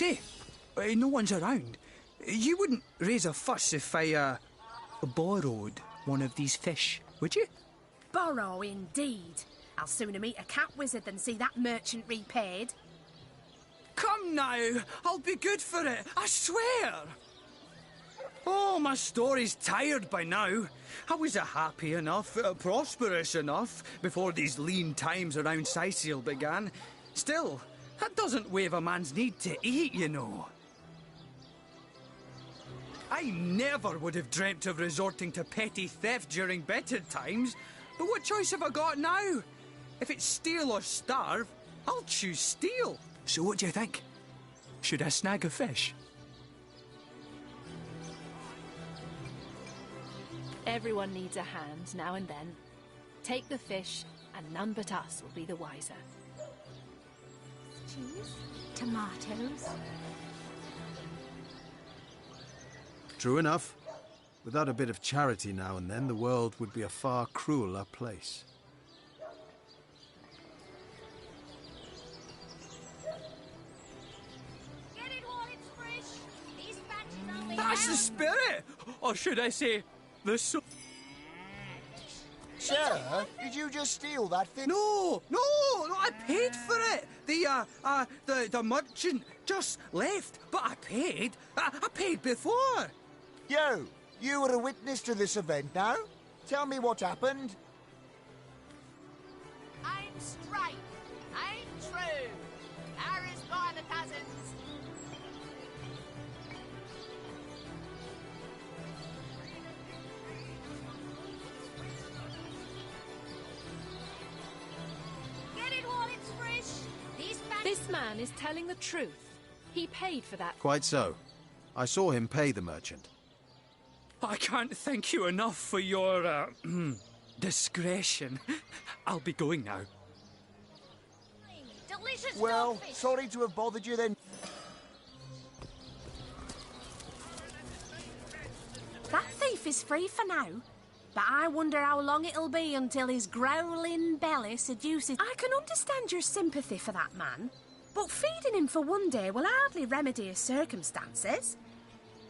Say, no one's around. You wouldn't raise a fuss if I, borrowed one of these fish, would you? Borrow, indeed. I'll sooner meet a cat wizard than see that merchant repaid. Come now, I'll be good for it, I swear. Oh, my story's tired by now. I was happy enough, prosperous enough, before these lean times around Sicil began. Still, that doesn't waive a man's need to eat, you know. I never would have dreamt of resorting to petty theft during better times. But what choice have I got now? If it's steal or starve, I'll choose steal. So what do you think? Should I snag a fish? Everyone needs a hand now and then. Take the fish, and none but us will be the wiser. Cheese, tomatoes. True enough. Without a bit of charity now and then, the world would be a far crueler place. Get it while it's fresh. These batches only That's the spirit! Or should I say, the soul. Sir, did you just steal that fish? No, I paid for it. The merchant just left, but I paid. I paid before. You were a witness to this event now? Tell me what happened. I'm straight. I'm true. Harry's by the cousins. Get it while it's fresh. These batches. This man is telling the truth. He paid for that. Quite so. I saw him pay the merchant. I can't thank you enough for your, discretion. I'll be going now. Delicious Well, dogfish. sorry to have bothered you then. That thief is free for now. But I wonder how long it'll be until his growling belly seduces... I can understand your sympathy for that man, but feeding him for one day will hardly remedy his circumstances.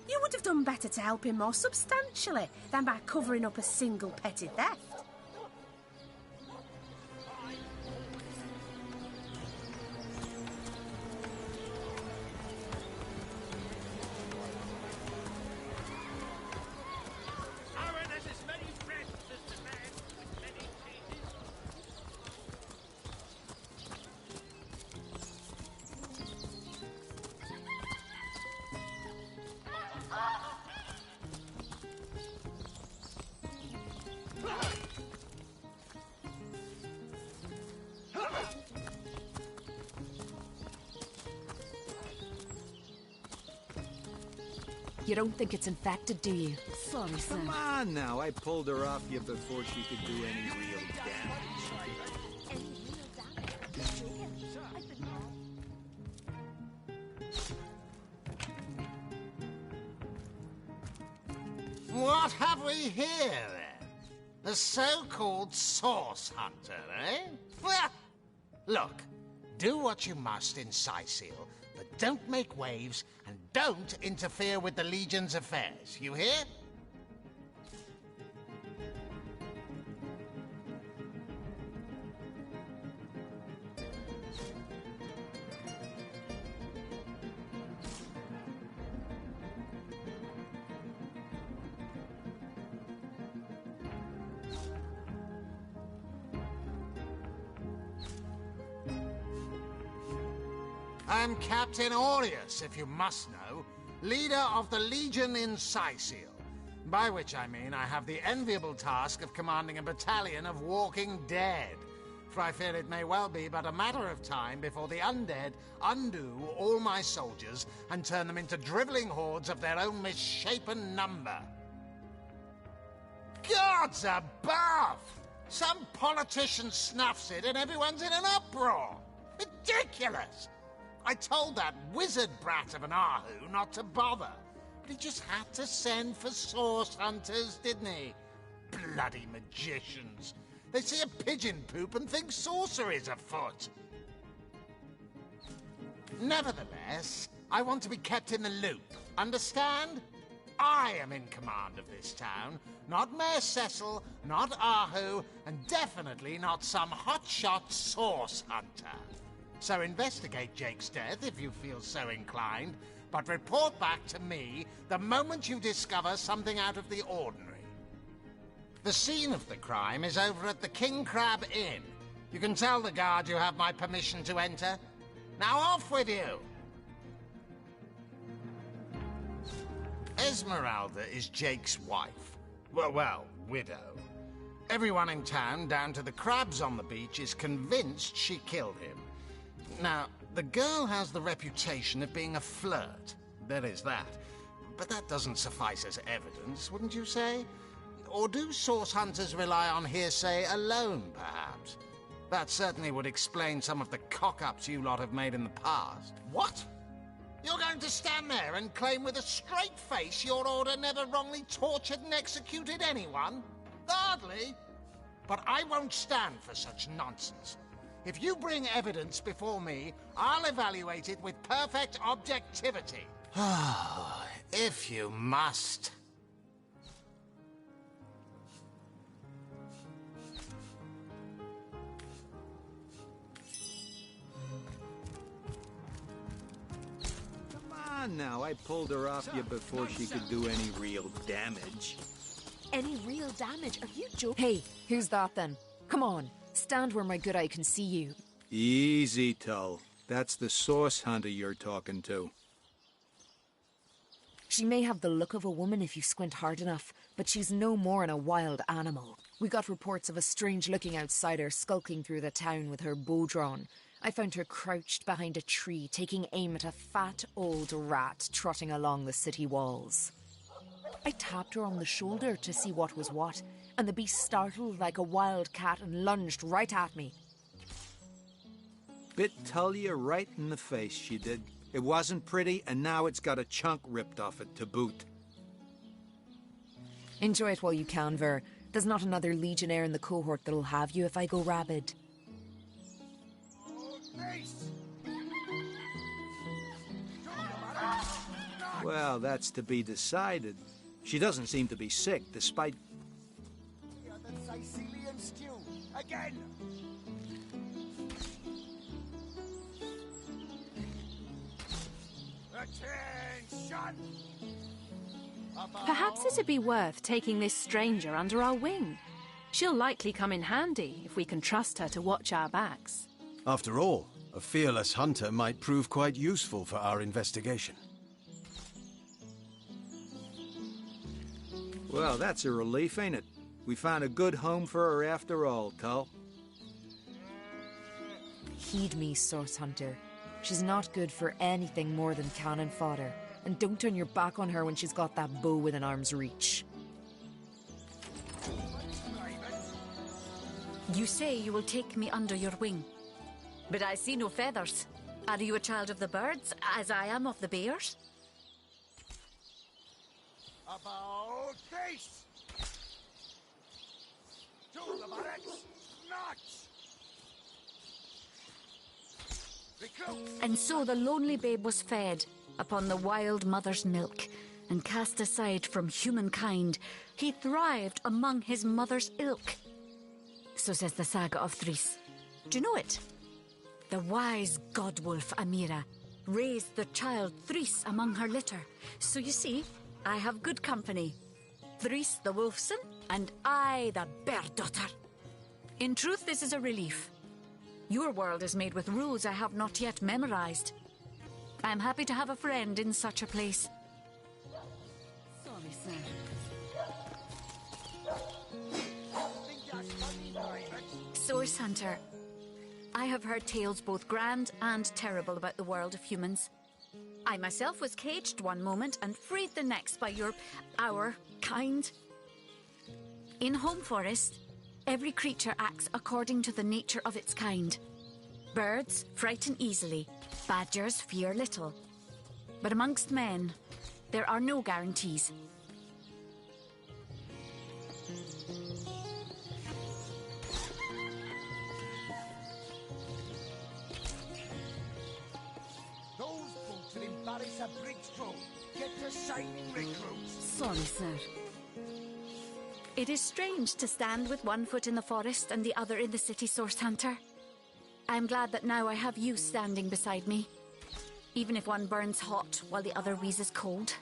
You would have done better to help him more substantially than by covering up a single petty theft. You don't think it's infected, do you? Sorry, sir. Come on now, I pulled her off you before she could do any real damage. What have we here, then? The so-called source hunter, eh? Well, look, do what you must in Sicil, but don't make waves and don't interfere with the Legion's affairs. You hear? I'm Captain Aureus, if you must know, leader of the Legion in Sicil. By which I mean I have the enviable task of commanding a battalion of walking dead. For I fear it may well be but a matter of time before the undead undo all my soldiers and turn them into drivelling hordes of their own misshapen number. Gods above! Some politician snuffs it and everyone's in an uproar. Ridiculous! I told that wizard brat of an Ahu not to bother. But he just had to send for source hunters, didn't he? Bloody magicians. They see a pigeon poop and think sorcery's afoot. Nevertheless, I want to be kept in the loop. Understand? I am in command of this town, not Mayor Cecil, not Ahu, and definitely not some hotshot source hunter. So investigate Jake's death if you feel so inclined, but report back to me the moment you discover something out of the ordinary. The scene of the crime is over at the King Crab Inn. You can tell the guard you have my permission to enter. Now off with you! Esmeralda is Jake's wife. Well, widow. Everyone in town, down to the crabs on the beach, is convinced she killed him. Now, the girl has the reputation of being a flirt. There is that. But that doesn't suffice as evidence, wouldn't you say? Or do source hunters rely on hearsay alone, perhaps? That certainly would explain some of the cock-ups you lot have made in the past. What? You're going to stand there and claim with a straight face your order never wrongly tortured and executed anyone? Hardly. But I won't stand for such nonsense. If you bring evidence before me, I'll evaluate it with perfect objectivity. If you must. Come on now, I pulled her off you before she could do any real damage. Any real damage? Are you joking? Hey, who's that then? Come on, stand where my good eye can see you. Easy, Tull. That's the source hunter you're talking to. She may have the look of a woman if you squint hard enough, but she's no more than a wild animal. We got reports of a strange-looking outsider skulking through the town with her bow drawn. I found her crouched behind a tree, taking aim at a fat old rat trotting along the city walls. I tapped her on the shoulder to see what was what, and the beast startled like a wild cat and lunged right at me. Bit Tullia right in the face, she did. It wasn't pretty, and now it's got a chunk ripped off it to boot. Enjoy it while you can, Ver. There's not another legionnaire in the cohort that'll have you if I go rabid. Well, that's to be decided. She doesn't seem to be sick, despite... The Sicilian stew, again! Attention! Perhaps it'd be worth taking this stranger under our wing. She'll likely come in handy if we can trust her to watch our backs. After all, a fearless hunter might prove quite useful for our investigation. Well, that's a relief, ain't it? We found a good home for her after all, Tull. Heed me, Source Hunter. She's not good for anything more than cannon fodder. And don't turn your back on her when she's got that bow within arm's reach. You say you will take me under your wing. But I see no feathers. Are you a child of the birds, as I am of the bears? About face! To the barracks! March! And so the lonely babe was fed upon the wild mother's milk, and cast aside from humankind, he thrived among his mother's ilk. So says the saga of Threes. Do you know it? The wise godwolf Amira raised the child Threes among her litter. So you see, I have good company. Threes the wolfson, and I the bear daughter. In truth, this is a relief. Your world is made with rules I have not yet memorized. I am happy to have a friend in such a place. Sorry, sir. Source Hunter. I have heard tales both grand and terrible about the world of humans. I myself was caged one moment and freed the next by our kind. In Home Forest, every creature acts according to the nature of its kind. Birds frighten easily, badgers fear little. But amongst men, there are no guarantees. Those boots are Paris a bridge crew. Get to shining recruits. Sorry, sir. It is strange to stand with one foot in the forest and the other in the city, Source Hunter. I'm glad that now I have you standing beside me, even if one burns hot while the other wheezes cold.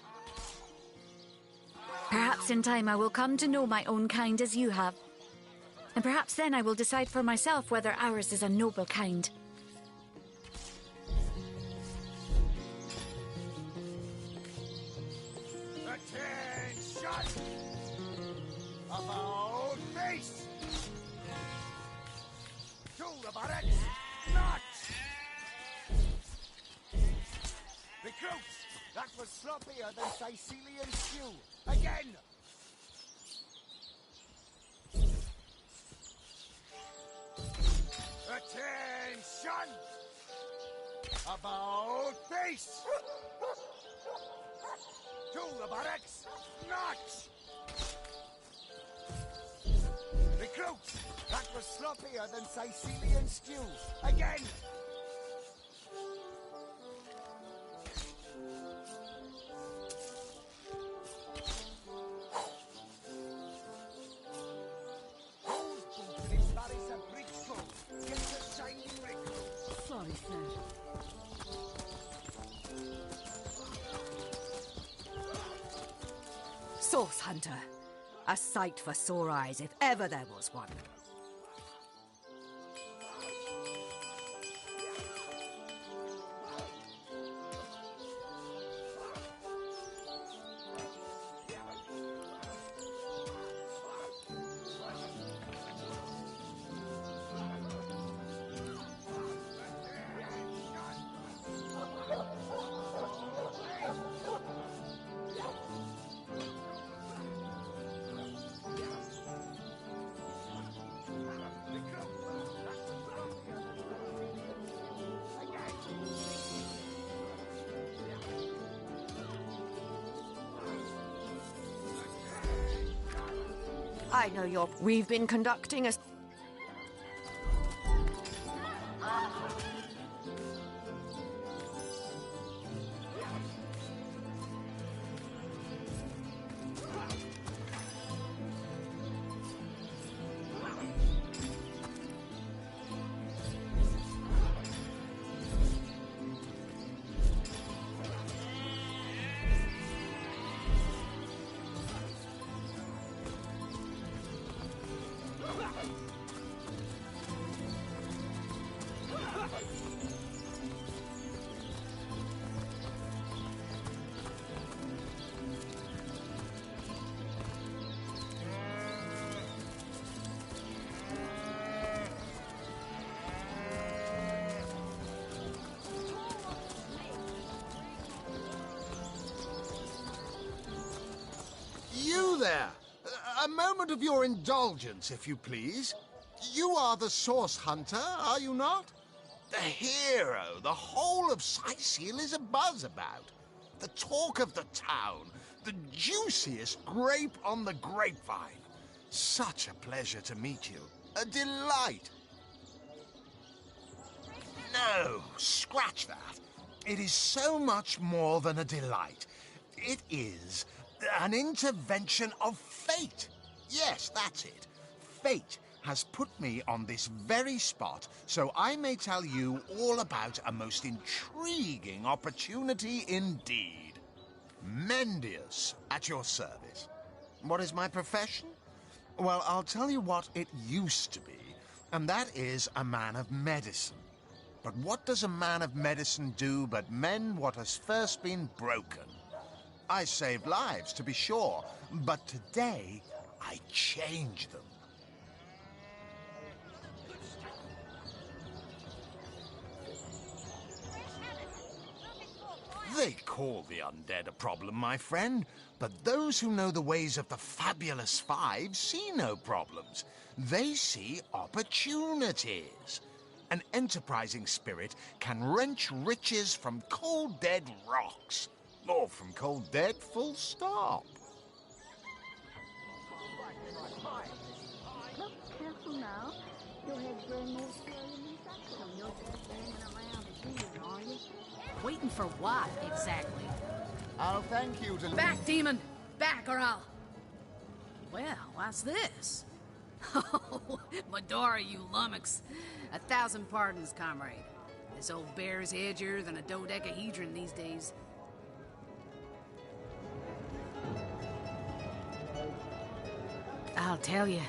Perhaps in time I will come to know my own kind as you have. And perhaps then I will decide for myself whether ours is a noble kind. Attention! About face! To the barracks! Not! Recruits! That was sloppier than Sicilian stew. Again! Attention! About face! To the barracks! Not! Recruits! That was sloppier than Sicilian stew. Again! Sorry, sir. Source Hunter. A sight for sore eyes, if ever there was one. I know you're... We've been conducting a... There! A moment of your indulgence, if you please. You are the Source Hunter, are you not? The hero the whole of Sicil is abuzz about. The talk of the town. The juiciest grape on the grapevine. Such a pleasure to meet you. A delight. No, scratch that. It is so much more than a delight. It is... an intervention of fate. Yes, that's it. Fate has put me on this very spot so I may tell you all about a most intriguing opportunity indeed. Mendius, at your service. What is my profession? Well, I'll tell you what it used to be, and that is a man of medicine. But what does a man of medicine do but mend what has first been broken? I saved lives, to be sure, but today I change them. They call the undead a problem, my friend, but those who know the ways of the Fabulous Five see no problems. They see opportunities. An enterprising spirit can wrench riches from cold dead rocks. Or from cold dead, full stop. Look careful now. Your head's growing more scary than that. You're just hanging around again, are you? We Waiting for what, exactly? I'll thank you to... Back, demon! Back, or I'll... Well, what's this? Oh, Medora, you lummox. 1,000 pardons, comrade. This old bear's edgier than a dodecahedron these days. I'll tell you,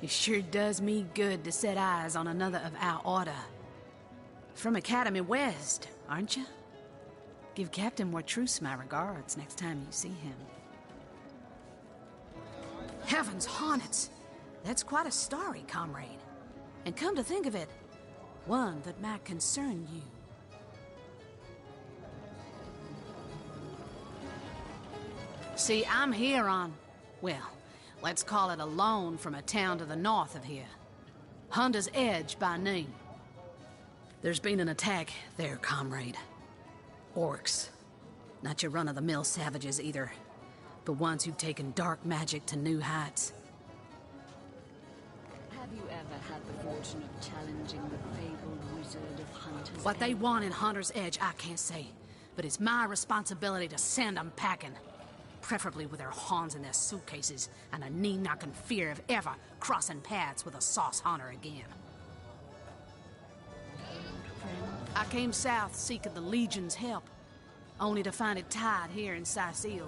it sure does me good to set eyes on another of our order. From Academy West, aren't you? Give Captain Wartruce my regards next time you see him. Heavens hornets! That's quite a story, comrade. And come to think of it, one that might concern you. See, I'm here on, well, let's call it a loan from a town to the north of here. Hunter's Edge by name. There's been an attack there, comrade. Orcs. Not your run-of-the-mill savages either, but ones who've taken dark magic to new heights. Have you ever had the fortune of challenging the fabled wizard of Hunter's What they Edge? want in Hunter's Edge, I can't say, but it's my responsibility to send them packing. Preferably with their horns in their suitcases and a knee-knocking fear of ever crossing paths with a sauce hunter again. I came south seeking the Legion's help, only to find it tied here in Sicil.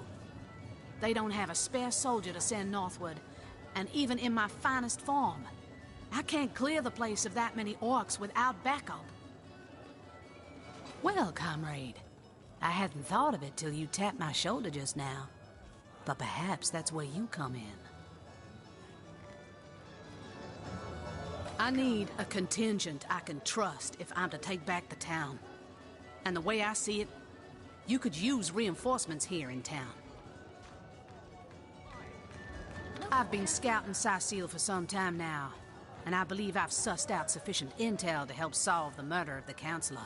They don't have a spare soldier to send northward, and even in my finest form, I can't clear the place of that many orcs without backup. Well, comrade, I hadn't thought of it till you tapped my shoulder just now, but perhaps that's where you come in. I need a contingent I can trust if I'm to take back the town. And the way I see it, you could use reinforcements here in town. I've been scouting Sicil for some time now, and I believe I've sussed out sufficient intel to help solve the murder of the Counselor.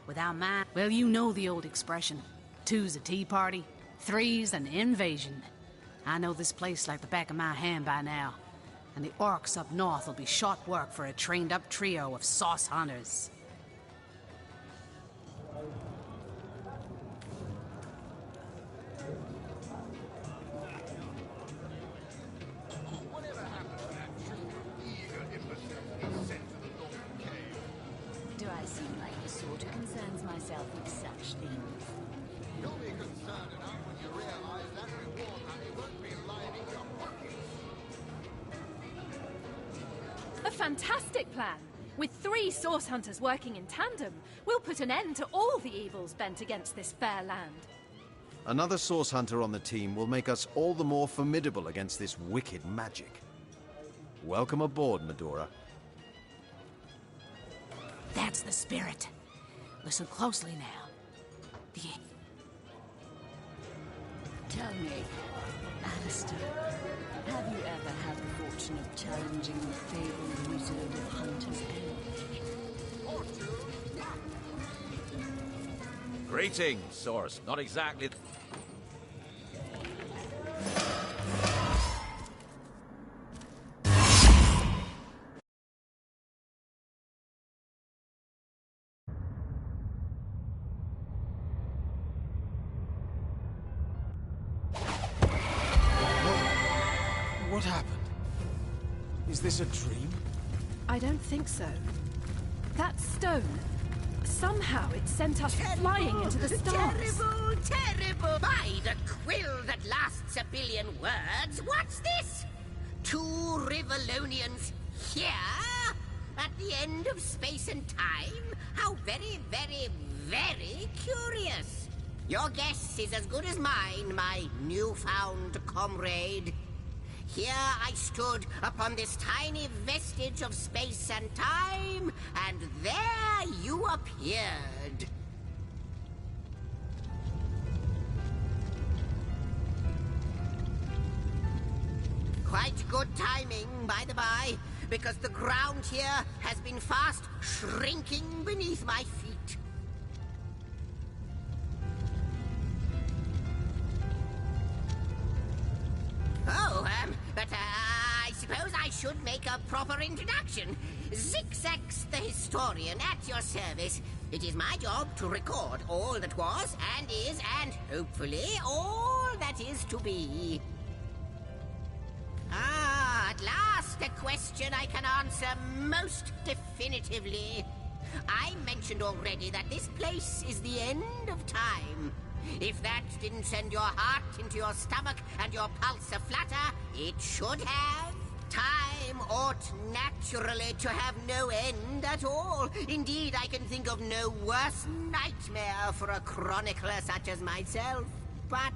Without mine, well, you know the old expression. 2's a tea party, 3's an invasion. I know this place like the back of my hand by now, and the orcs up north will be short work for a trained-up trio of sauce hunters. Do I seem like the sort who concerns myself with such things? You'll be concerned enough when you realize that reward money won't be lying in your pocket. A fantastic plan! With 3 source hunters working in tandem, we'll put an end to all the evils bent against this fair land. Another source hunter on the team will make us all the more formidable against this wicked magic. Welcome aboard, Medora. That's the spirit. Listen closely now. Tell me, Alistair, have you ever had the fortune of challenging the fabled wizard of Hunter's Edge? Greetings, Source. Not exactly... What happened? Is this a dream? I don't think so. That stone, somehow it sent us flying into the stars. Terrible, terrible! By the quill that lasts a billion words, what's this? 2 Rivalonians here? At the end of space and time? How very, very, very curious. Your guess is as good as mine, my newfound comrade. Here I stood upon this tiny vestige of space and time, and there you appeared. Quite good timing, by the by, because the ground here has been fast shrinking beneath my feet. Oh, but I suppose I should make a proper introduction. Zigzags the historian at your service. It is my job to record all that was and is and hopefully all that is to be. Ah, at last a question I can answer most definitively. I mentioned already that this place is the end of time. If that didn't send your heart into your stomach and your pulse a-flutter, it should have. Time ought naturally to have no end at all. Indeed, I can think of no worse nightmare for a chronicler such as myself. But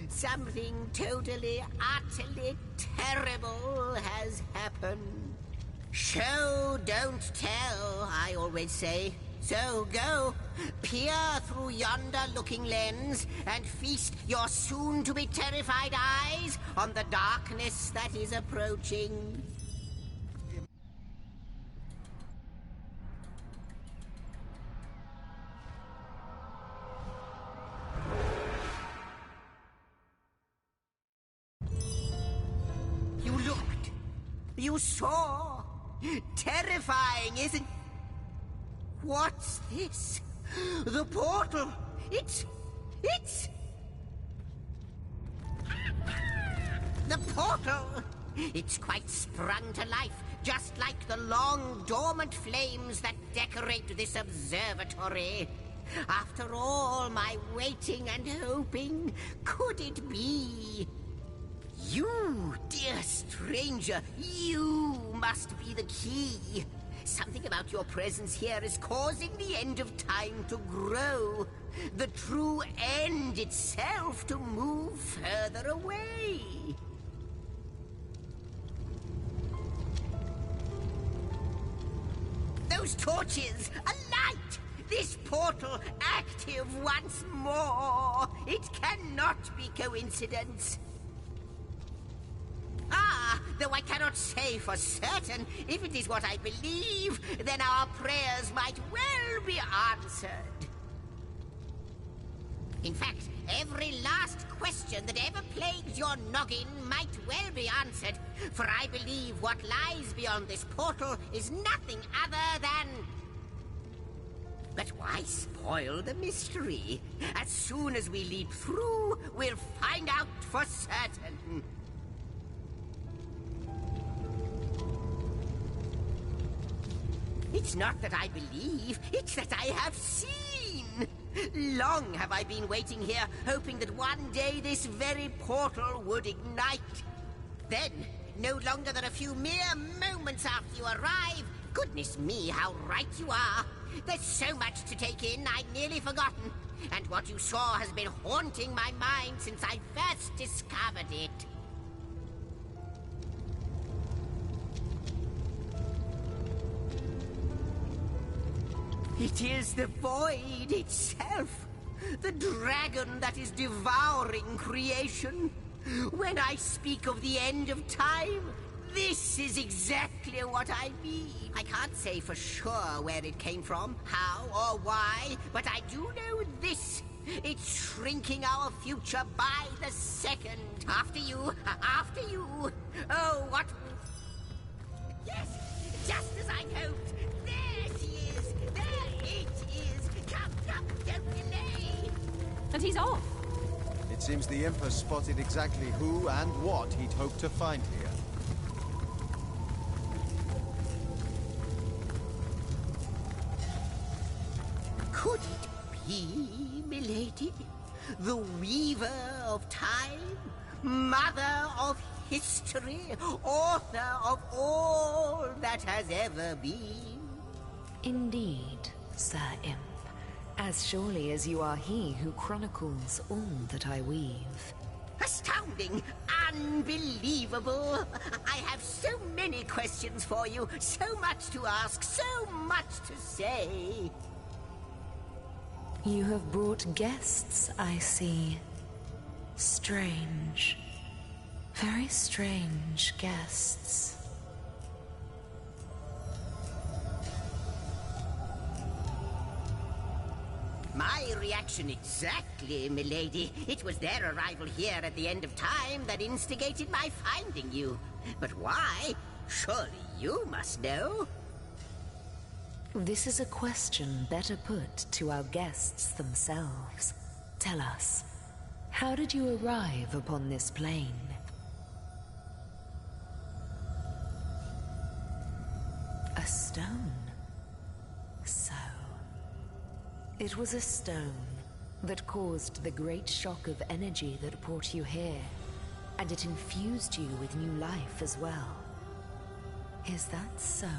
something totally, utterly terrible has happened. Show, don't tell, I always say. So go, peer through yonder looking lens and feast your soon-to-be terrified eyes on the darkness that is approaching. You looked. You saw. Terrifying, isn't... What's this? The portal! It's... The portal! It's quite sprung to life, just like the long, dormant flames that decorate this observatory. After all my waiting and hoping, could it be? You, dear stranger, you must be the key. Something about your presence here is causing the end of time to grow. The true end itself to move further away. Those torches! A light! This portal active once more! It cannot be coincidence. Ah, though I cannot say for certain, if it is what I believe, then our prayers might well be answered. In fact, every last question that ever plagued your noggin might well be answered, for I believe what lies beyond this portal is nothing other than... But why spoil the mystery? As soon as we leap through, we'll find out for certain. It's not that I believe, it's that I have seen. Long have I been waiting here, hoping that one day this very portal would ignite. Then, no longer than a few mere moments after you arrive, goodness me, how right you are. There's so much to take in, I'd nearly forgotten. And what you saw has been haunting my mind since I first discovered it. It is the void itself, the dragon that is devouring creation. When I speak of the end of time, this is exactly what I mean. I can't say for sure where it came from, how or why, but I do know this. It's shrinking our future by the second. After you, after you. Oh, what... Yes, just as I hoped. There she is. There it is. Come, don't delay. And he's off. It seems the Imp has spotted exactly who and what he'd hoped to find here. Could it be, milady? The weaver of time? Mother of history? Author of all that has ever been? Indeed, Sir Imp. As surely as you are he who chronicles all that I weave. Astounding! Unbelievable! I have so many questions for you, so much to ask, so much to say. You have brought guests, I see. Strange. Very strange guests. My reaction exactly, milady. It was their arrival here at the end of time that instigated my finding you. But why? Surely you must know. This is a question better put to our guests themselves. Tell us, how did you arrive upon this plane? A stone. So, it was a stone that caused the great shock of energy that brought you here, and it infused you with new life as well. Is that so?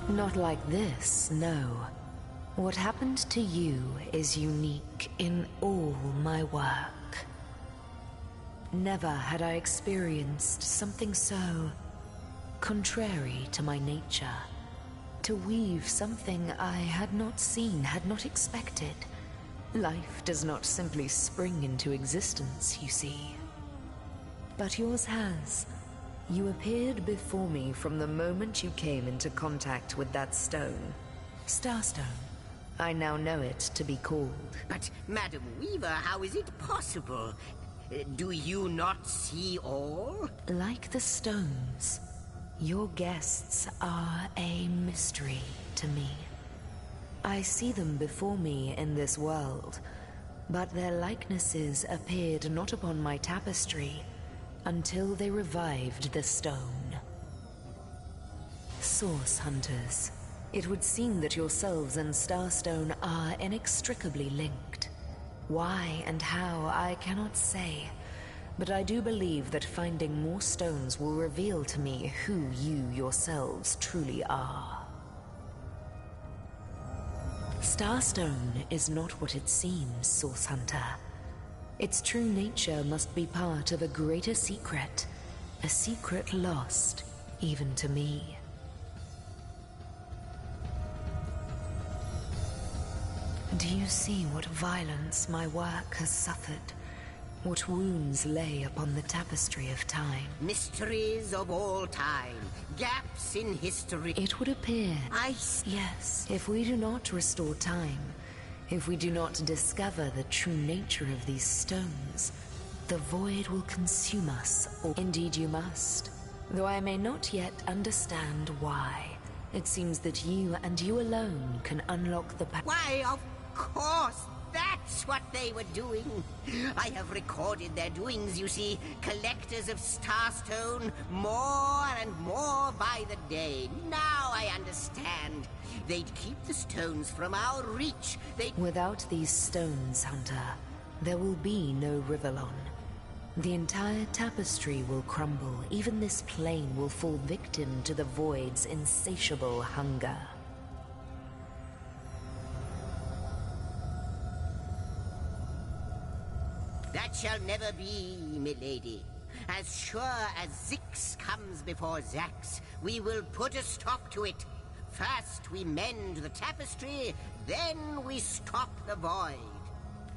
Not like this, no. What happened to you is unique in all my work. Never had I experienced something so contrary to my nature. To weave something I had not seen, had not expected. Life does not simply spring into existence, you see. But yours has. You appeared before me from the moment you came into contact with that stone. Starstone. I now know it to be called. But, Madam Weaver, how is it possible? Do you not see all? Like the stones, your guests are a mystery to me. I see them before me in this world, but their likenesses appeared not upon my tapestry until they revived the stone. Source Hunters. It would seem that yourselves and Starstone are inextricably linked. Why and how, I cannot say, but I do believe that finding more stones will reveal to me who you yourselves truly are. Starstone is not what it seems, Source Hunter. Its true nature must be part of a greater secret, a secret lost even to me. Do you see what violence my work has suffered? What wounds lay upon the tapestry of time? Mysteries of all time. Gaps in history. It would appear. Yes, if we do not restore time, if we do not discover the true nature of these stones, the void will consume us. Or indeed you must. Though I may not yet understand why. It seems that you and you alone can unlock the Why, of course, that's what they were doing. I have recorded their doings, you see. Collectors of Starstone, more and more by the day. Now I understand. They'd keep the stones from our reach. Without these stones, Hunter, there will be no Rivellon. The entire tapestry will crumble. Even this plane will fall victim to the void's insatiable hunger. That shall never be, milady. As sure as Zix comes before Zax, we will put a stop to it. First we mend the tapestry, then we stop the void.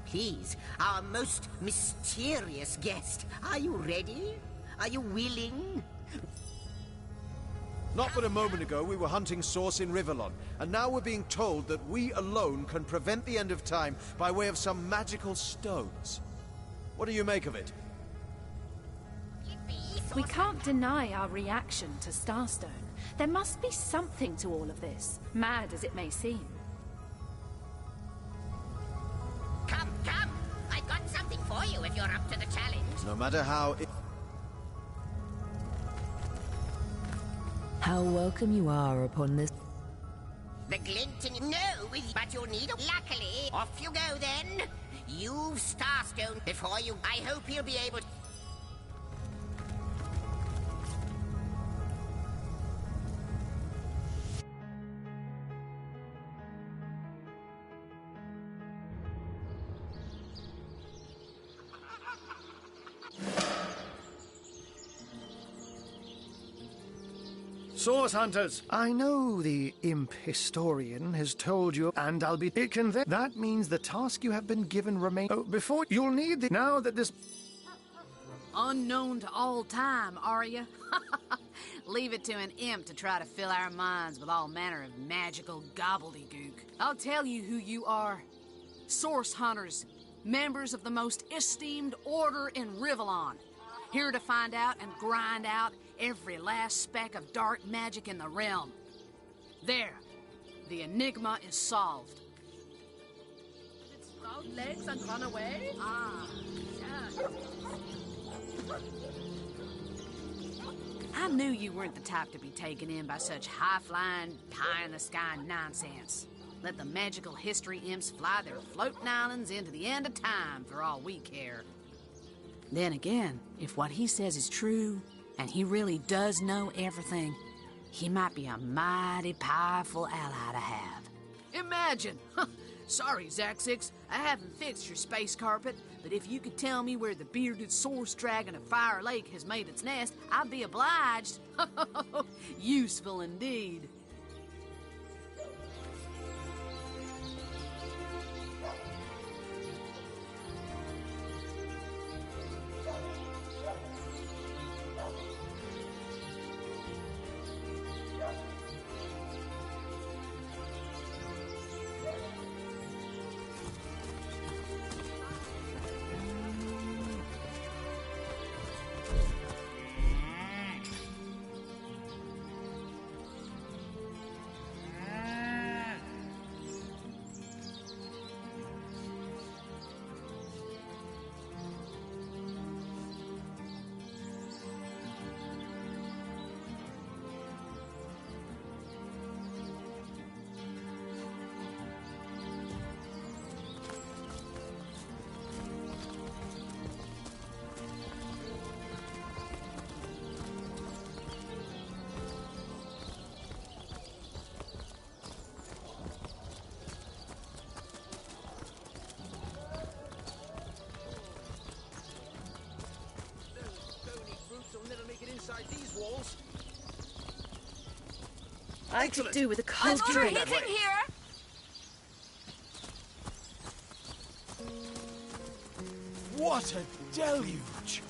Please, our most mysterious guest, are you ready? Are you willing? Not but a moment ago we were hunting Source in Rivellon, and now we're being told that we alone can prevent the end of time by way of some magical stones. What do you make of it? We can't deny our reaction to Starstone. There must be something to all of this, mad as it may seem. Come, come! I got something for you if you're up to the challenge. No matter how How welcome you are upon this. The glint in... No, but you'll need... Luckily, off you go then. You've Starstone before you... I hope you'll be able to... Source Hunters, I know the imp historian has told you, and I'll be taken there. That means the task you have been given remains. Oh, before you'll need the. Now that this. Unknown to all time, are you? Leave it to an imp to try to fill our minds with all manner of magical gobbledygook. I'll tell you who you are. Source Hunters, members of the most esteemed order in Rivellon. Here to find out and grind out every last speck of dark magic in the realm. There. The enigma is solved. Did it sprout legs and run away? Ah, yeah. I knew you weren't the type to be taken in by such high-flying, pie-in-the-sky nonsense. Let the magical history imps fly their floating islands into the end of time for all we care. Then again, if what he says is true, and he really does know everything, he might be a mighty powerful ally to have. Imagine! Sorry, Zaxix, I haven't fixed your space carpet, but if you could tell me where the bearded source dragon of Fire Lake has made its nest, I'd be obliged. Useful indeed. These walls. I could do with a cold drink. Overheating here! What a deluge!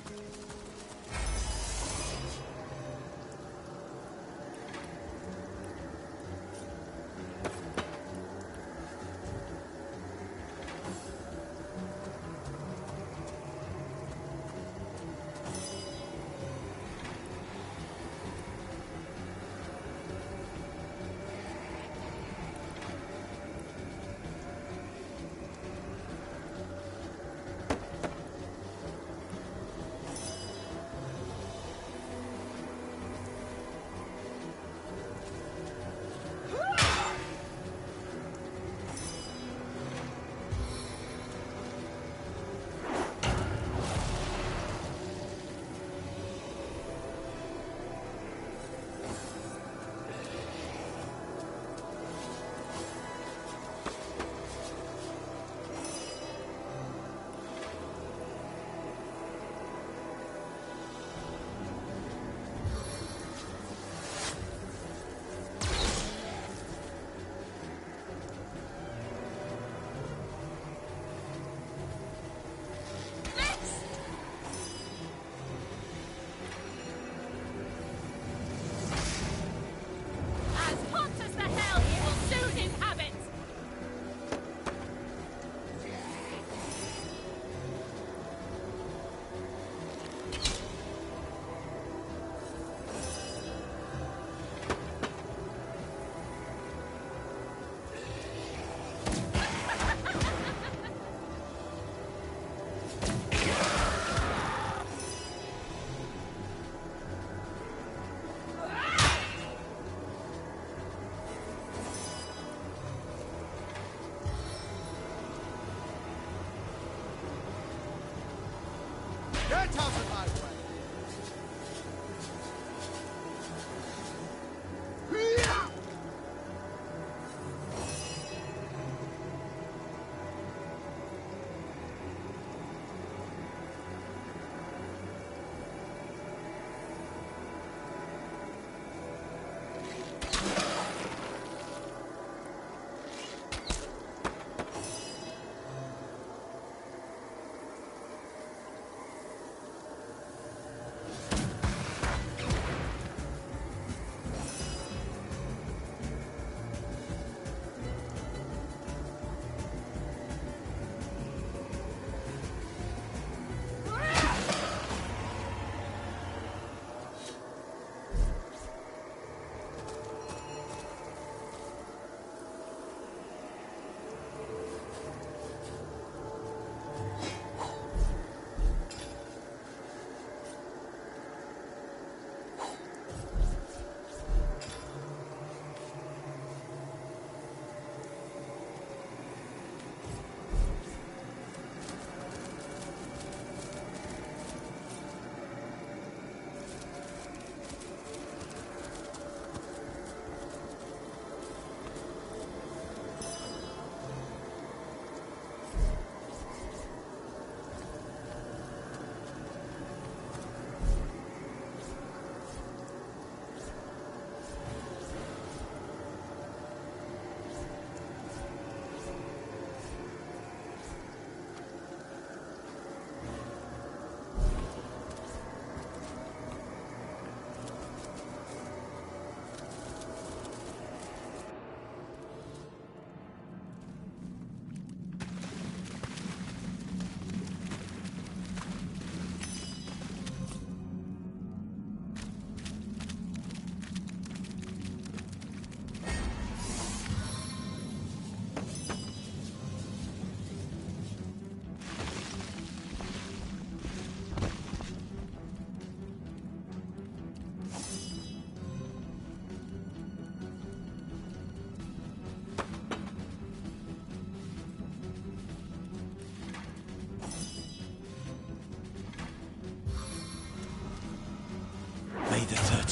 Get out of my way!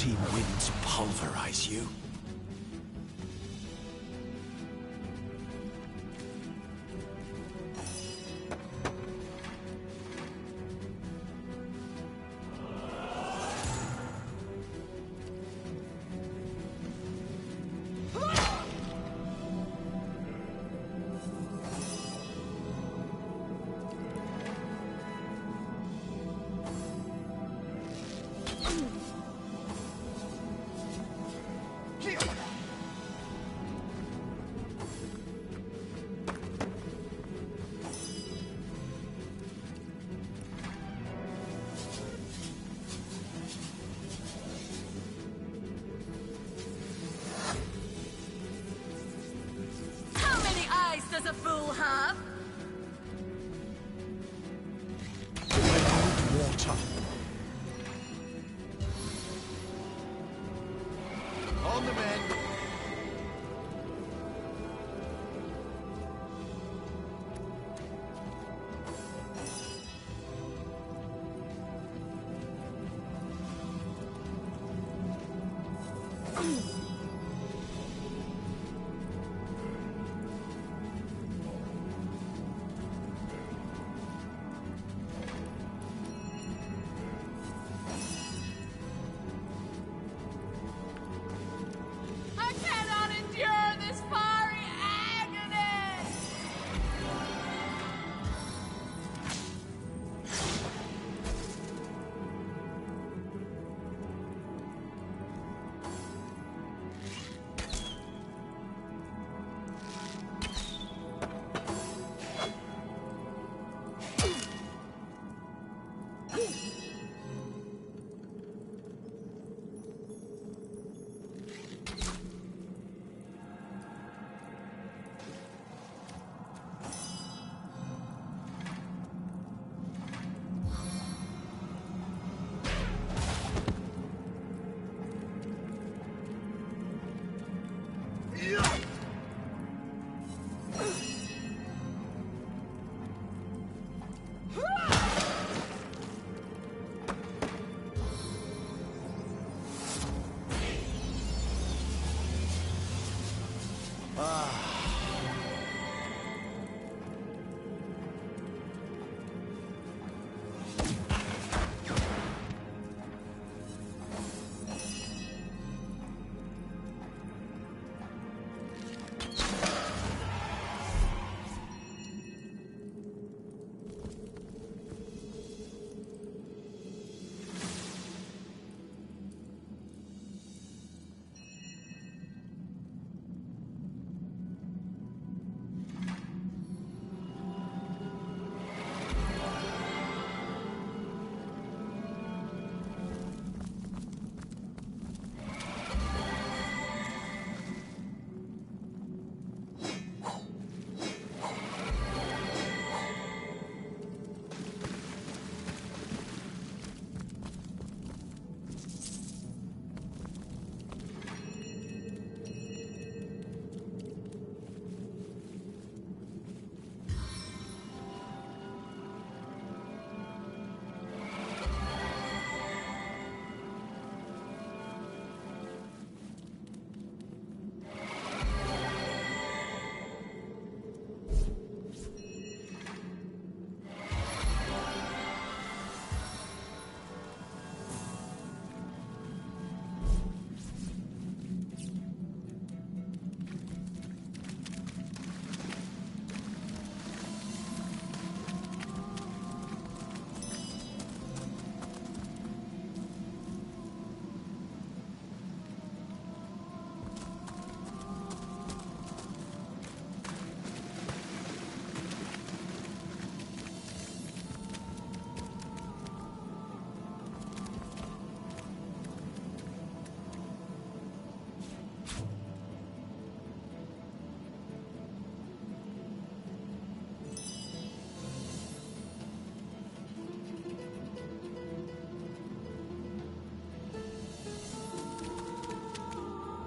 team win to pulverize you. How many eyes does a fool have? Water. On the men. I cannot endure this fiery agony!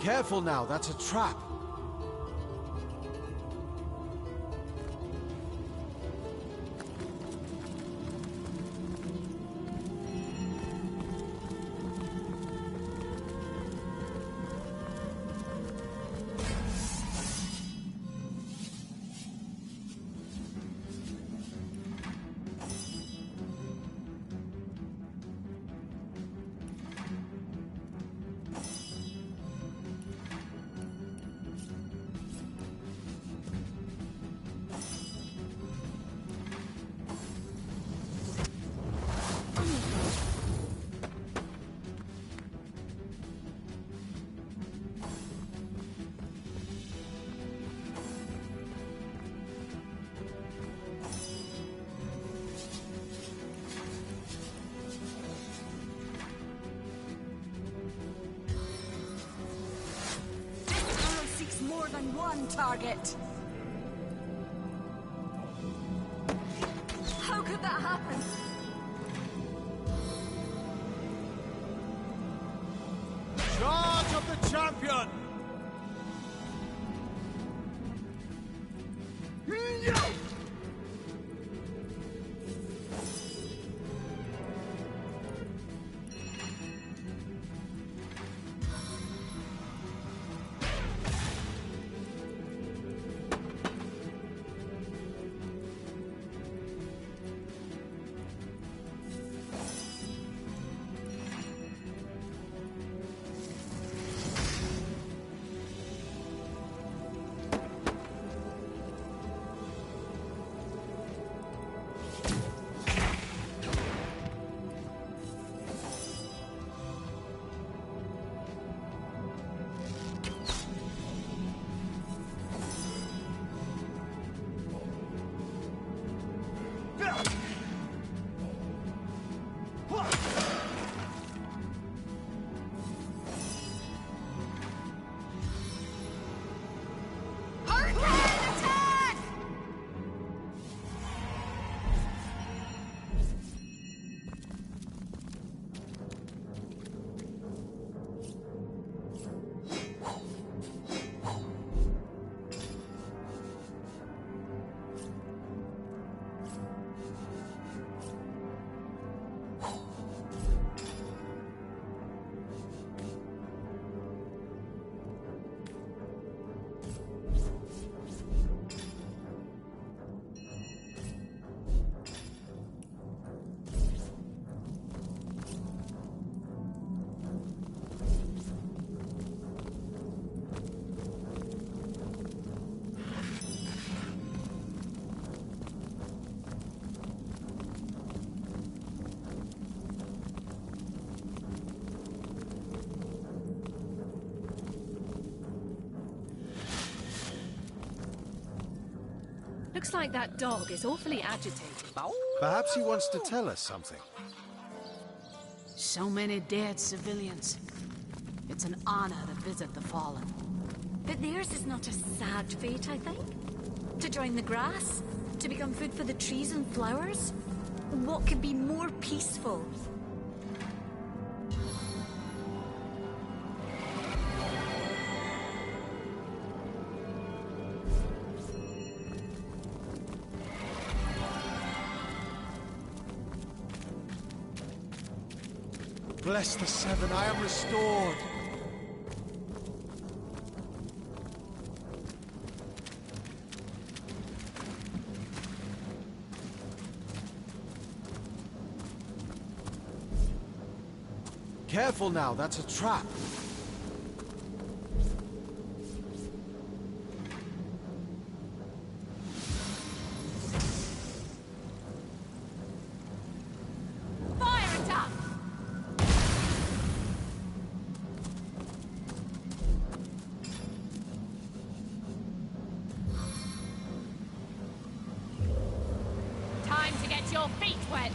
Careful now, that's a trap. target! How could that happen? Charge of the champion! Looks like that dog is awfully agitated. Perhaps he wants to tell us something. So many dead civilians. It's an honor to visit the fallen. But theirs is not a sad fate, I think. To join the grass? To become food for the trees and flowers? What could be more peaceful? Bless the Seven, I am restored. Careful now, that's a trap. Fire it up! Time to get your feet wet.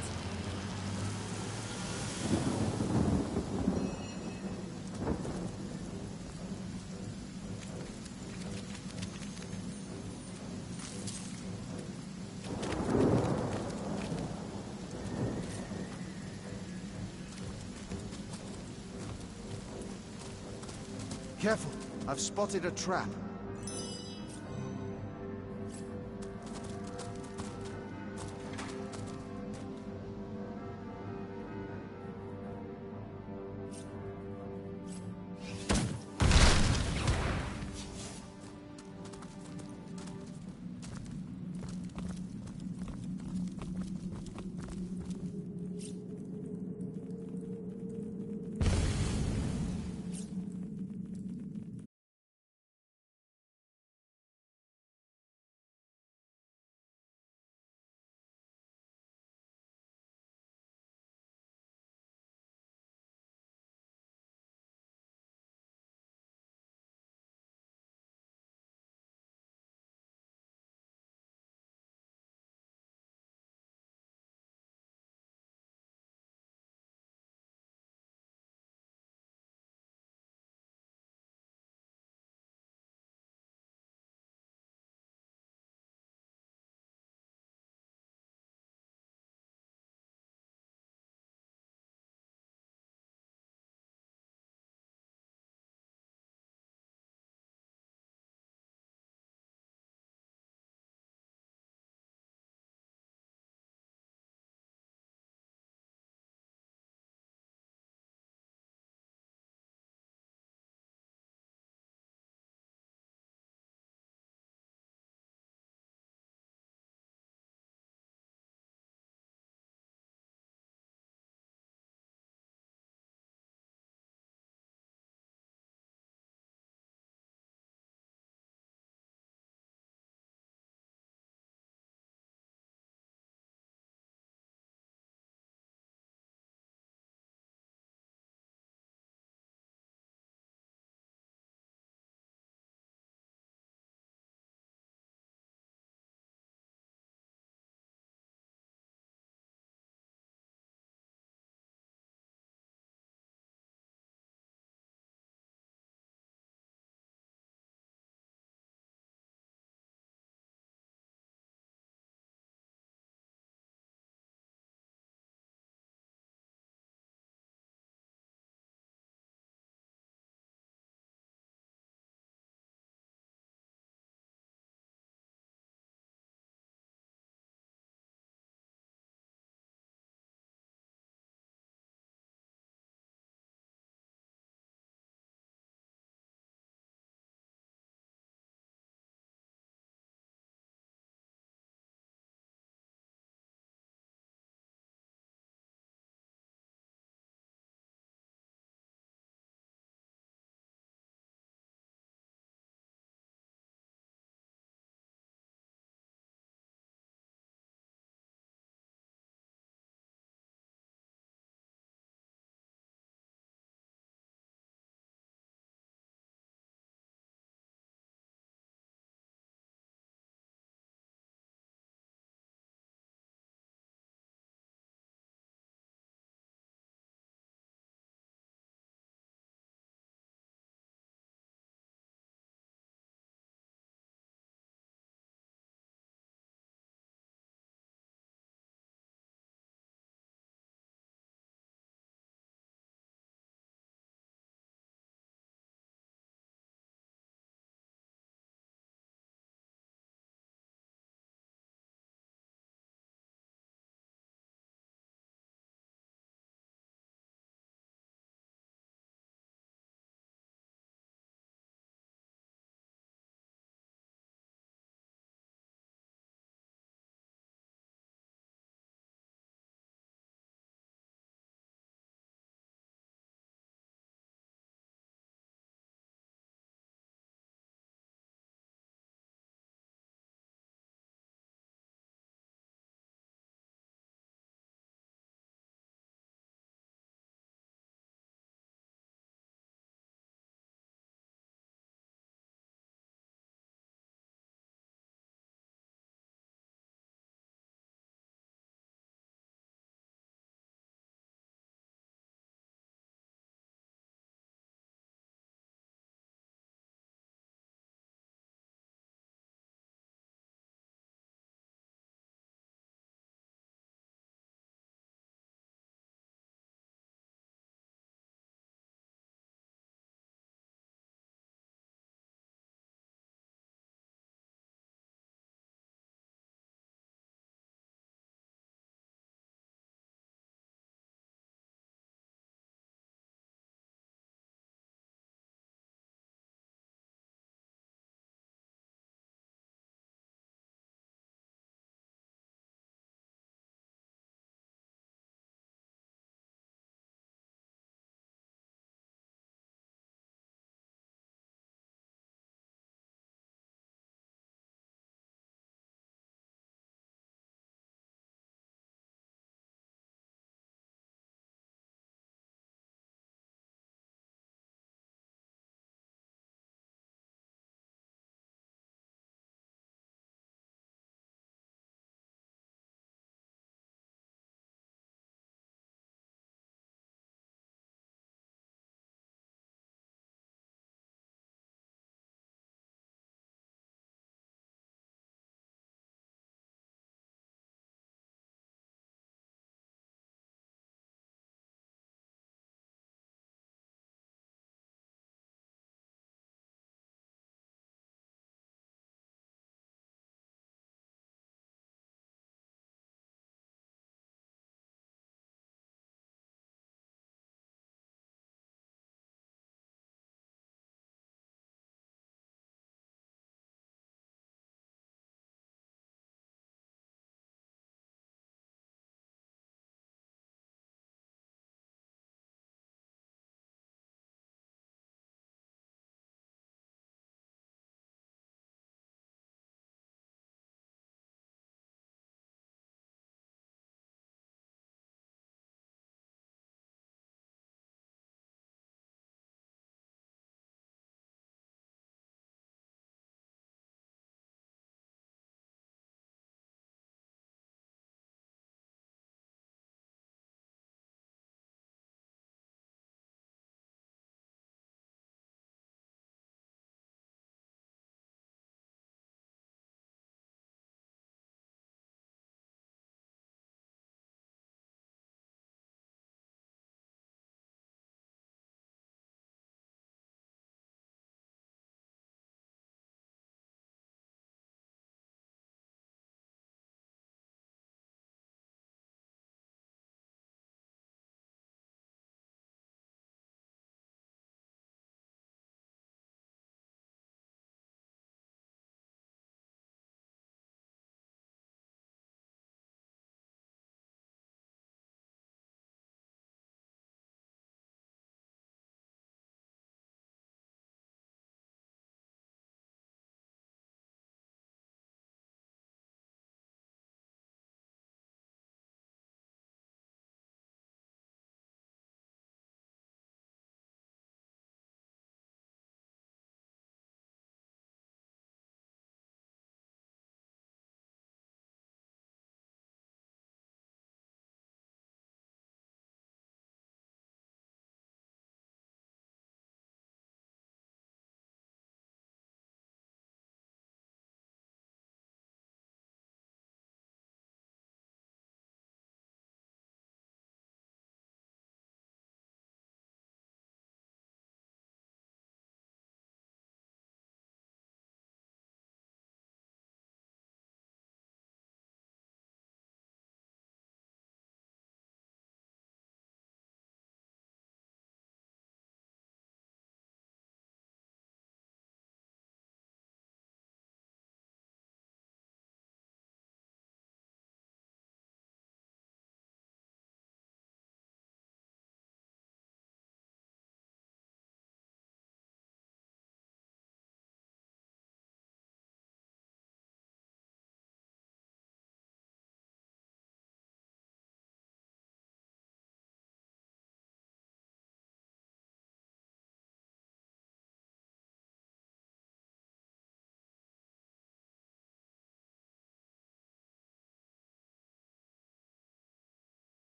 Careful, I've spotted a trap.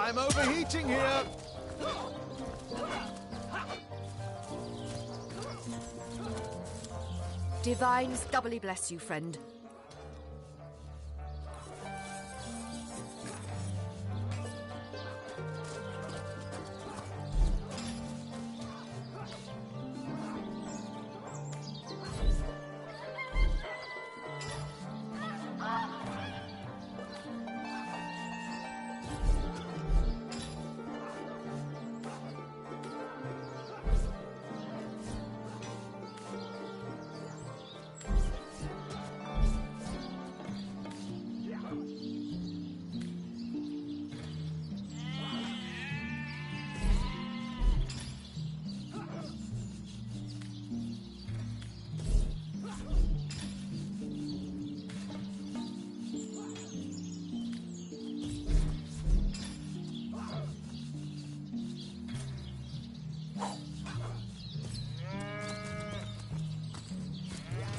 I'm overheating here! Divines doubly bless you, friend.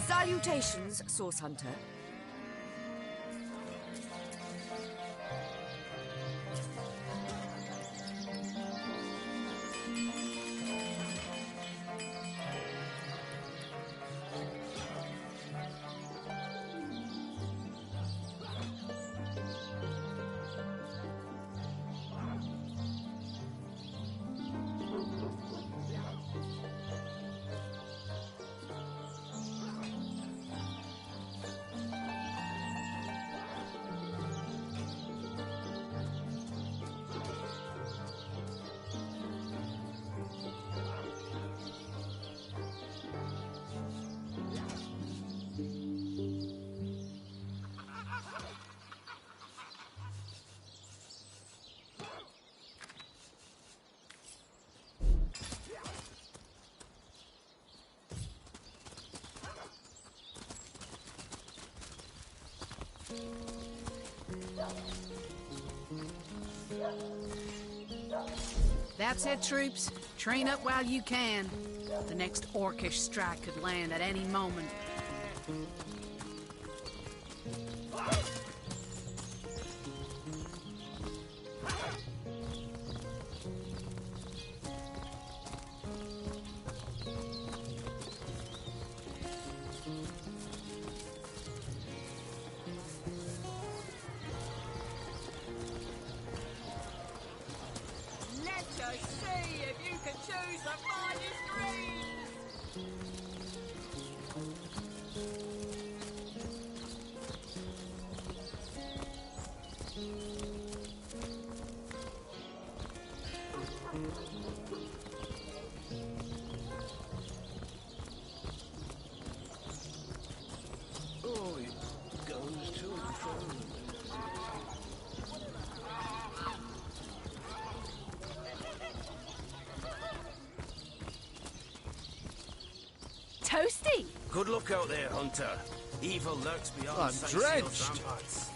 Salutations, Source Hunter. That's it, troops. Train up while you can. The next orcish strike could land at any moment. Let us see if you can choose the finest greens! Oh, it goes to and fro. Toasty! Good luck out there, Hunter. Evil lurks beyond I'm Sightseal's drenched. ramparts.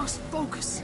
must focus.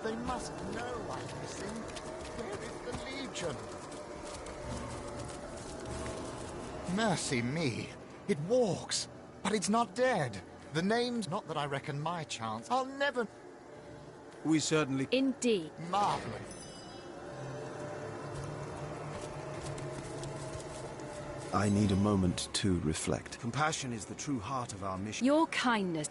They must know I'm missing. Where is the Legion? Mercy me. It walks, but it's not dead. The name's not that I reckon my chance. I'll never... We certainly... Indeed. Marvelous. I need a moment to reflect. Compassion is the true heart of our mission. Your kindness.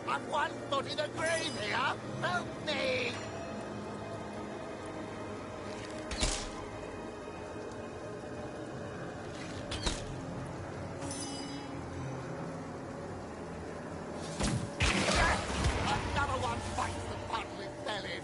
I'm one foot in the grave here. Help me! Another one bites the puddle it fell in.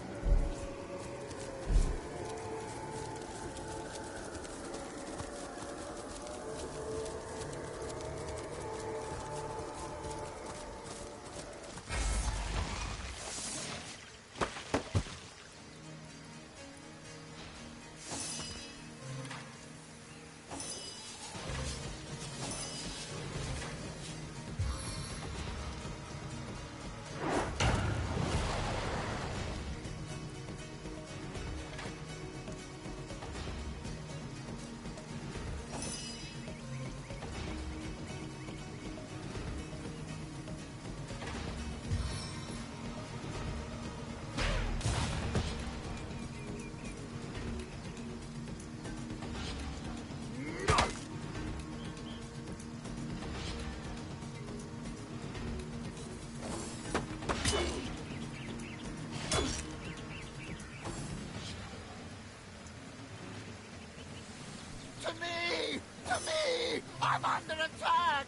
To me! To me! I'm under attack!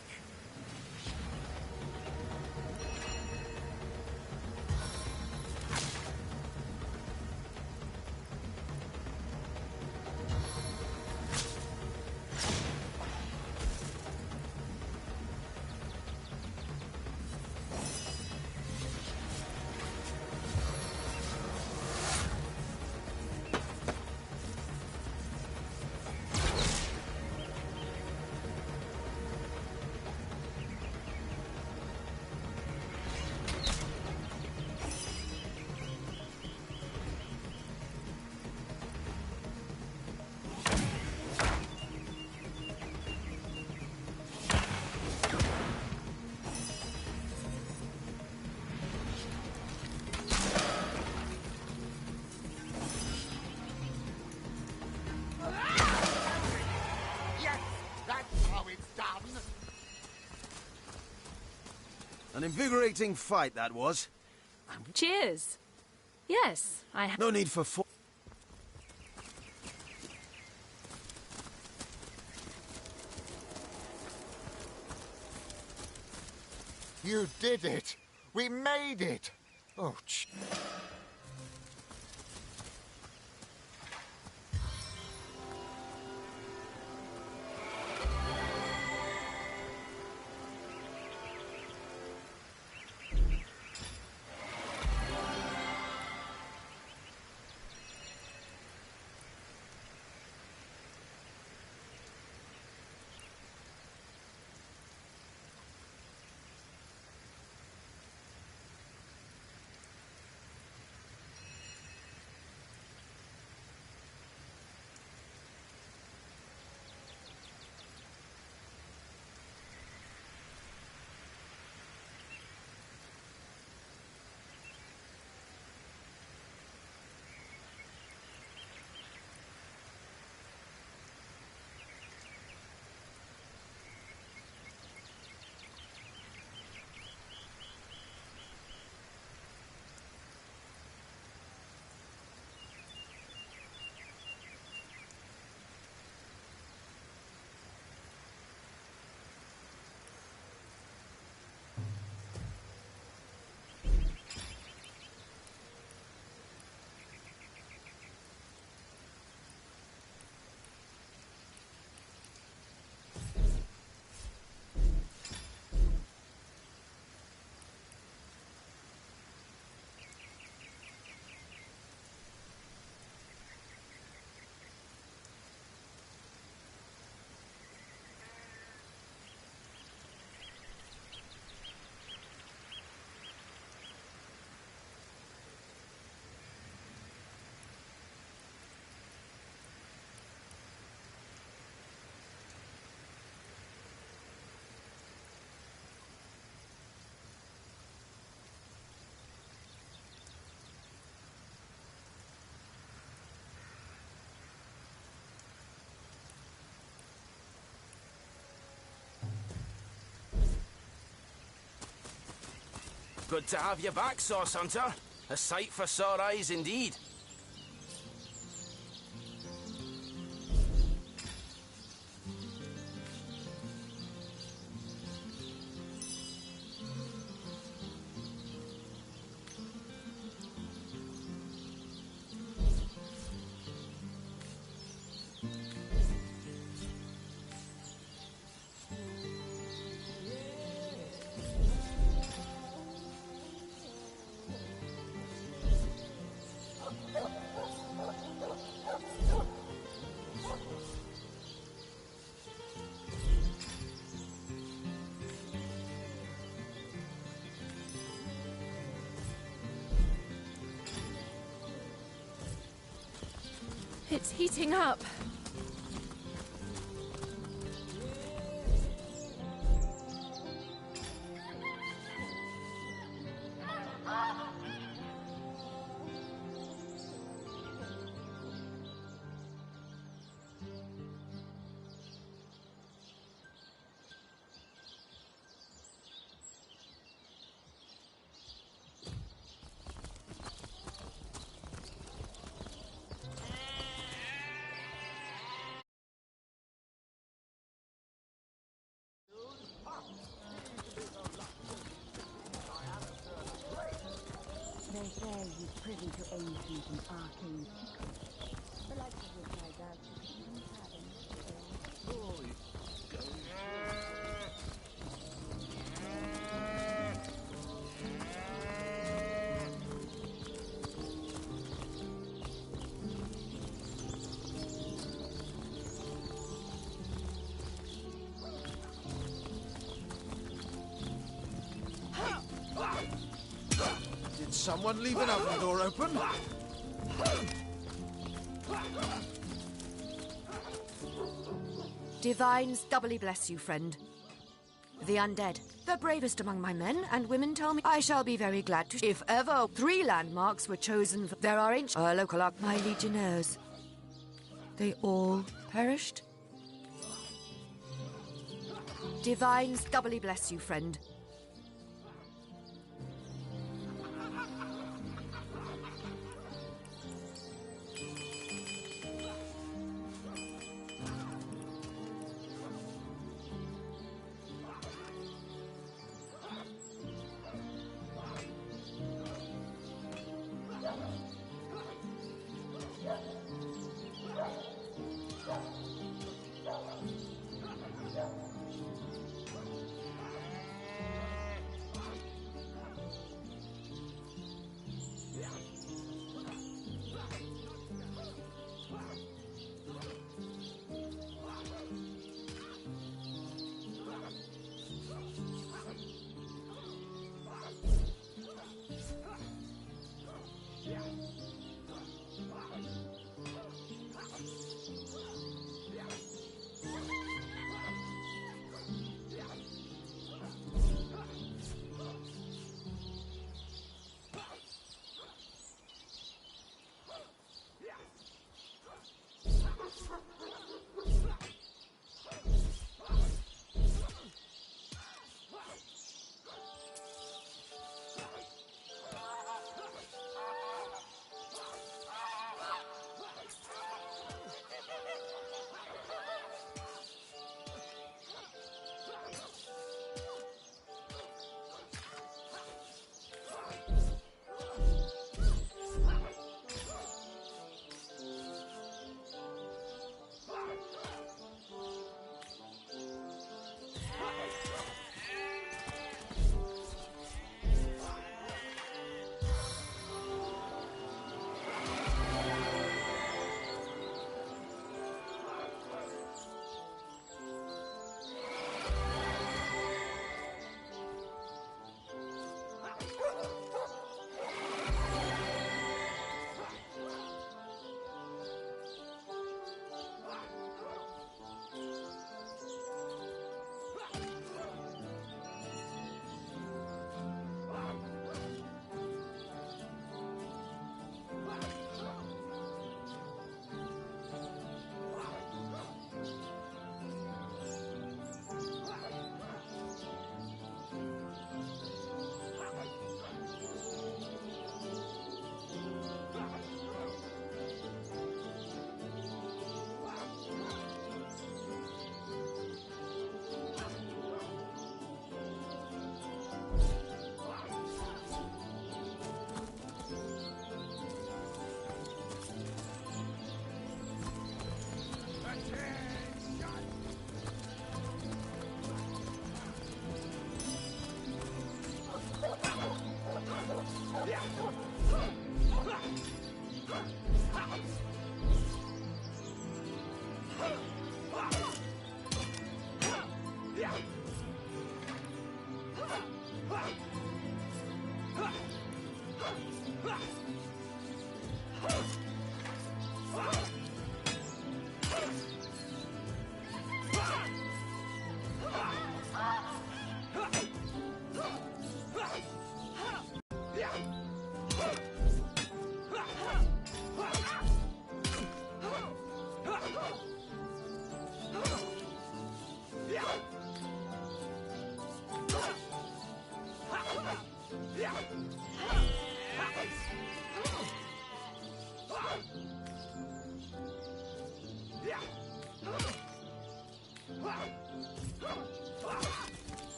An invigorating fight, that was. Cheers. Yes, I have. No need for You did it! We made it! Oh, Good to have you back, Sauce Hunter. A sight for sore eyes indeed. It's heating up. They say he's privy to ancient and arcane secrets, the likes of which I doubt you could even fathom. Did someone leave an oven door open? Divines doubly bless you, friend. The undead, the bravest among my men and women, tell me I shall be very glad to. If ever 3 landmarks were chosen, there are ancient local my legionnaires. They all perished. Divines doubly bless you, friend.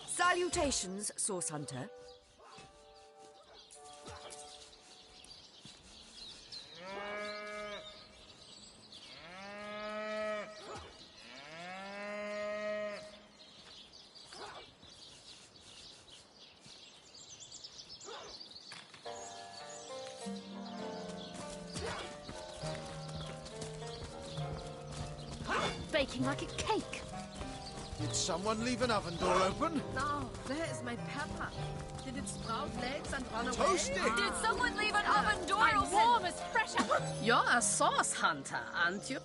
Salutations, Source Hunter. Baking like a cake. Did someone leave an oven door open? No, where is my pepper? Did it sprout legs and run away? Toasted! Did someone leave an oven door I'm open? warm as fresh. You're a sauce hunter, aren't you?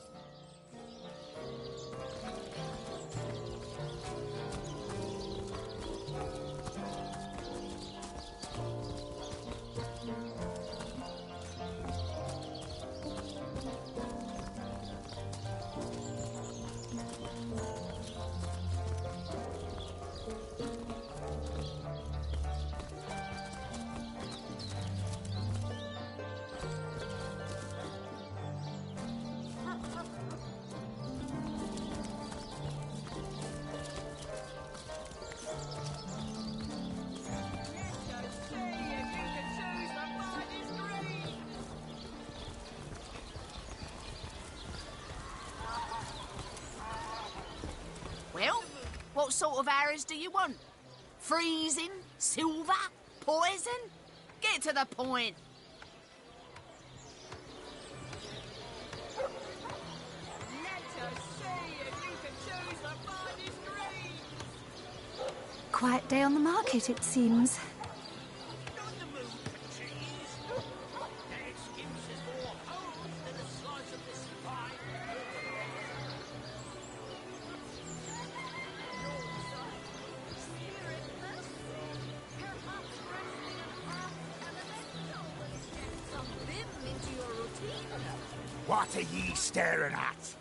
Well, what sort of arrows do you want? Freezing? Silver? Poison? Get to the point. Let us see if you can choose the finest green. Quiet day on the market, it seems. Not the mood for cheese. Their excuse is more hose than a slice of this fine. What are ye staring at?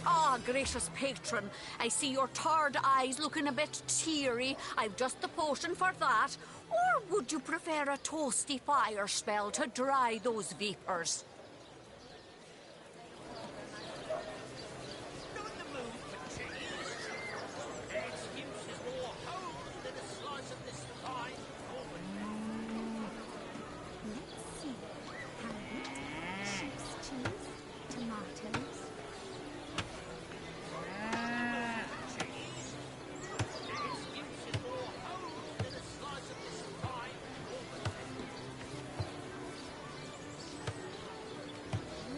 Ah, gracious patron, I see your tired eyes looking a bit teary. I've just the potion for that. Or would you prefer a toasty fire spell to dry those vapours? Not the mood for cheese. Their excuse is more hose than a slice of this fine. Let's see. Carrot, sheep's cheese, tomatoes.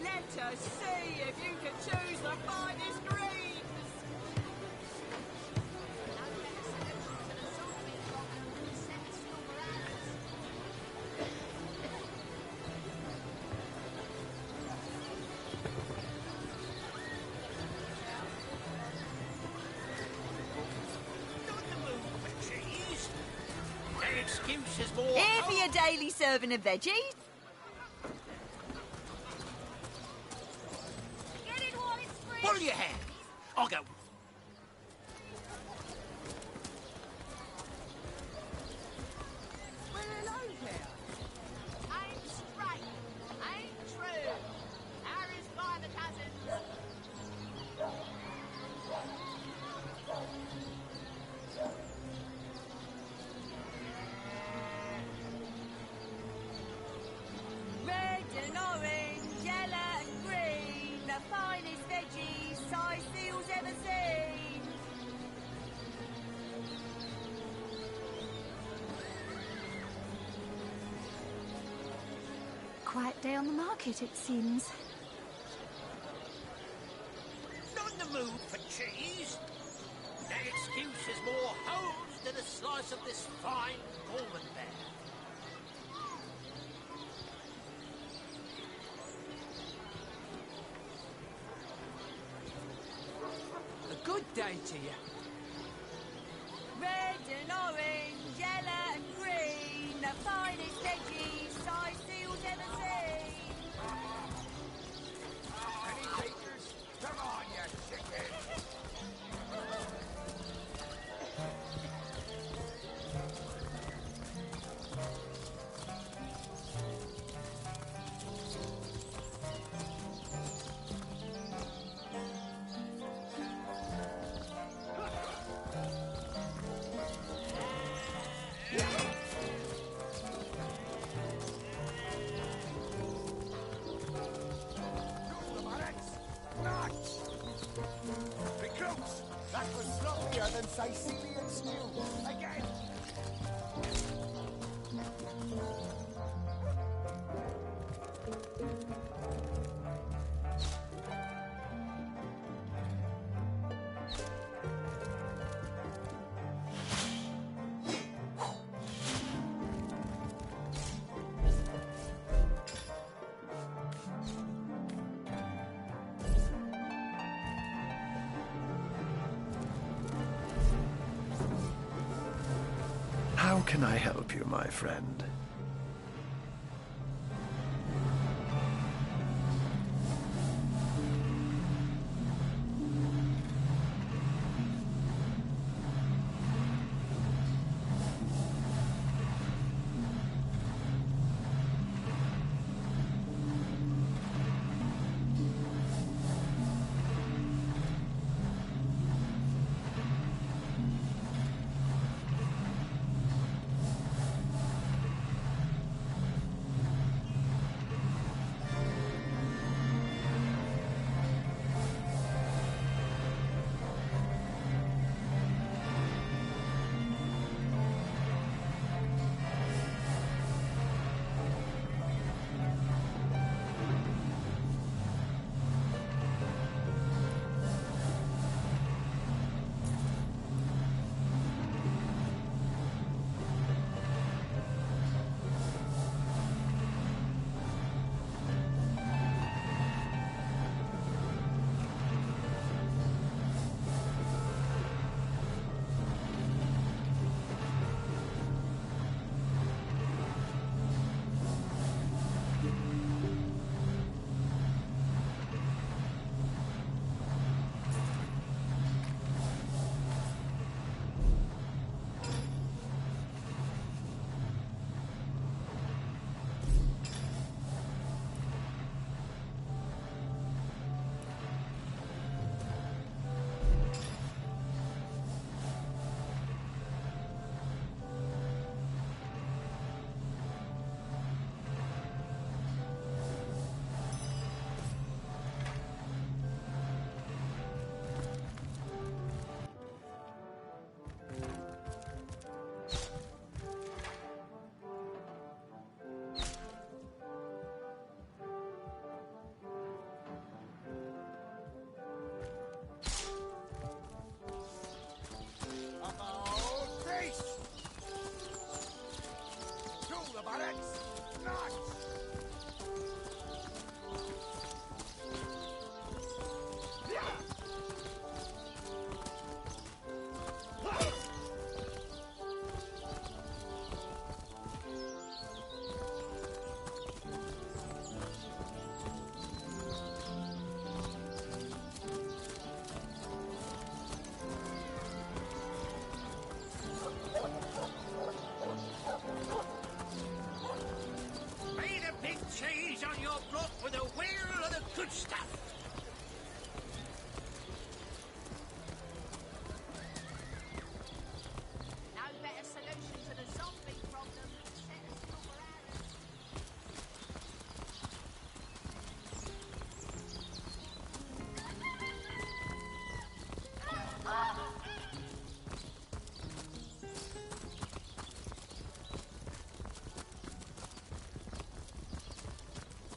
Let us see if you can choose the finest greens. Not the mood for cheese. Their excuse is more. Here for your daily serving of veggies. Get it while it's fresh. Pull your hair. I'll go. Well, hello there. I'm straight. I'm true. Harry's by the cousins. Red and orange, yellow and green, the finest veggies size seals ever seen. Quiet day on the market, it seems. Not in the mood for cheese. Their excuse is more hose than a slice of this fine almond bear. A good day to you. Red and orange, yellow and green, the finest veggies size seals ever seen. Any takers? Come on, you chicken! and Sicilian stew. Again! How can I help you, my friend?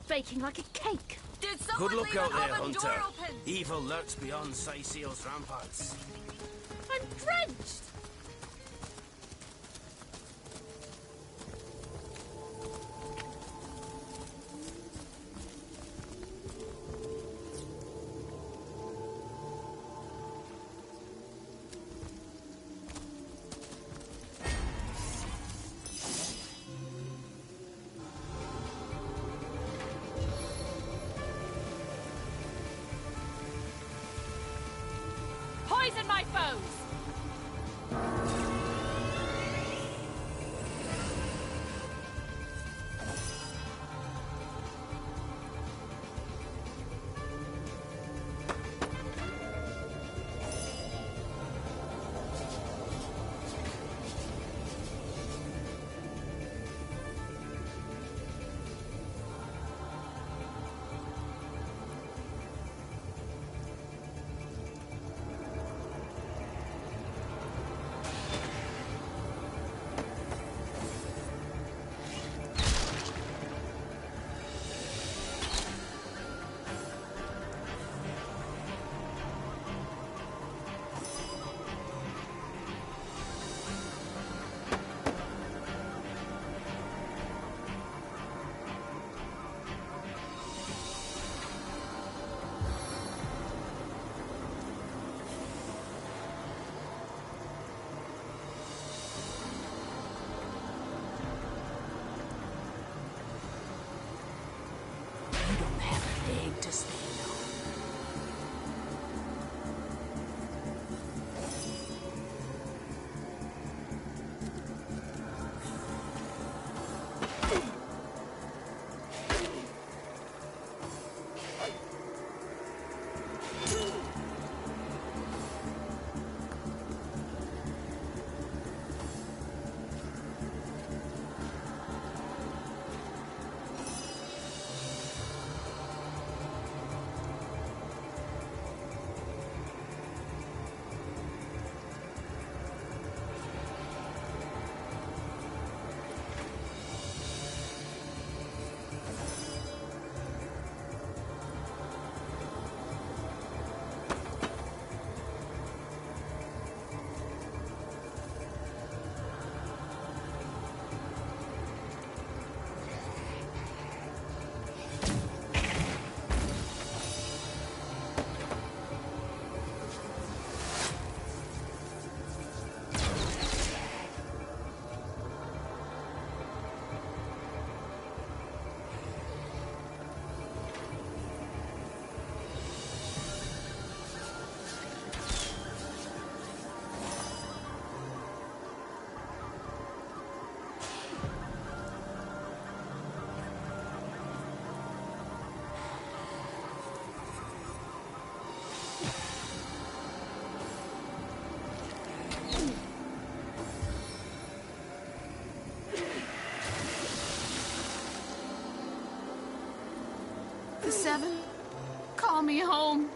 Baking like a cake. Did Good luck out there, Hunter. Door open? Evil lurks beyond Sicil's ramparts. I'm drenched. Poison my foes! big to spend on. The Seven, call me home.